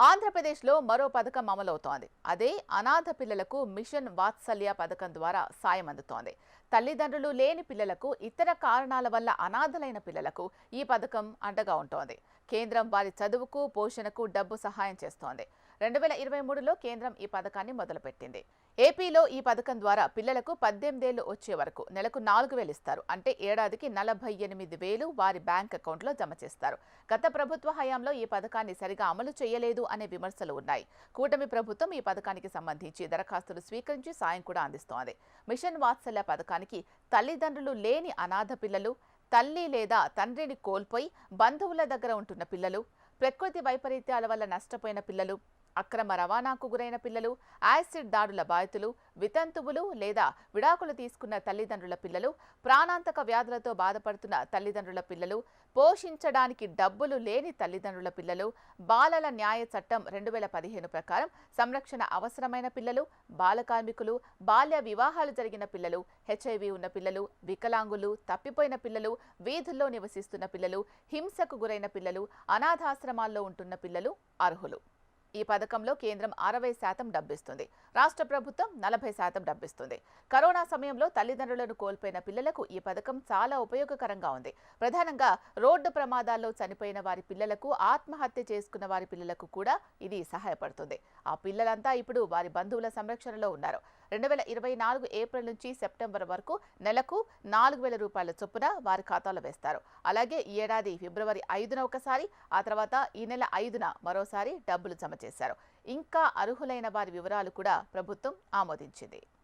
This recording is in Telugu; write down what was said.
ఆంధ్రప్రదేశ్లో మరో పథకం అమలవుతోంది. అదే అనాథ పిల్లలకు మిషన్ వాత్సల్య పథకం ద్వారా సాయం అందుతోంది. తల్లిదండ్రులు లేని పిల్లలకు, ఇతర కారణాల వల్ల అనాథలైన పిల్లలకు ఈ పథకం అండగా ఉంటోంది. కేంద్రం వారి చదువుకు, పోషణకు డబ్బు సహాయం చేస్తోంది. 2023లో కేంద్రం ఈ పథకాన్ని మొదలుపెట్టింది. ఏపీలో ఈ పథకం ద్వారా పిల్లలకు 18 ఏళ్లు వచ్చే వరకు నెలకు 4,000 ఇస్తారు. అంటే ఏడాదికి 48,000 వారి బ్యాంక్ అకౌంట్లో జమ చేస్తారు. గత ప్రభుత్వ హయాంలో ఈ పథకాన్ని సరిగా అమలు చేయలేదు అనే విమర్శలు ఉన్నాయి. కూటమి ప్రభుత్వం ఈ పథకానికి సంబంధించి దరఖాస్తులు స్వీకరించి సాయం కూడా అందిస్తోంది. మిషన్ వాత్సల్య పథకానికి తల్లిదండ్రులు లేని అనాథ పిల్లలు, తల్లి లేదా తండ్రిని కోల్పోయి బంధువుల దగ్గర ఉంటున్న పిల్లలు, ప్రకృతి వైపరీత్యాల వల్ల నష్టపోయిన పిల్లలు, అక్రమ రవాణాకు గురైన పిల్లలు, యాసిడ్ దాడుల బాధితులు, వితంతువులు లేదా విడాకులు తీసుకున్న తల్లిదండ్రుల పిల్లలు, ప్రాణాంతక వ్యాధులతో బాధపడుతున్న తల్లిదండ్రుల పిల్లలు, పోషించడానికి డబ్బులు లేని తల్లిదండ్రుల పిల్లలు, బాలల న్యాయ చట్టం 2015 ప్రకారం సంరక్షణ అవసరమైన పిల్లలు, బాల కార్మికులు, బాల్య వివాహాలు జరిగిన పిల్లలు, హెచ్ఐవి ఉన్న పిల్లలు, వికలాంగులు, తప్పిపోయిన పిల్లలు, వీధుల్లో నివసిస్తున్న పిల్లలు, హింసకు గురైన పిల్లలు, అనాథాశ్రమాల్లో ఉంటున్న పిల్లలు అర్హులు. ఈ పథకంలో కేంద్రం 60% డబ్బిస్తుంది. రాష్ట్ర ప్రభుత్వం 40% డబ్బిస్తుంది. కరోనా సమయంలో తల్లిదండ్రులను కోల్పోయిన పిల్లలకు ఈ పథకం చాలా ఉపయోగకరంగా ఉంది. ప్రధానంగా రోడ్డు ప్రమాదాల్లో చనిపోయిన వారి పిల్లలకు, ఆత్మహత్య చేసుకున్న వారి పిల్లలకు కూడా ఇది సహాయపడుతుంది. ఆ పిల్లలంతా ఇప్పుడు వారి బంధువుల సంరక్షణలో ఉన్నారు. 2024 ఏప్రిల్ నుంచి సెప్టెంబర్ వరకు నెలకు 4,000 రూపాయల చొప్పున వారి ఖాతాలో వేస్తారు. అలాగే ఈ ఏడాది ఫిబ్రవరి 5న ఒకసారి, ఆ తర్వాత ఈ నెల 5న మరోసారి డబ్బులు జమ చేశారు. ఇంకా అర్హులైన వారి వివరాలు కూడా ప్రభుత్వం ఆమోదించింది.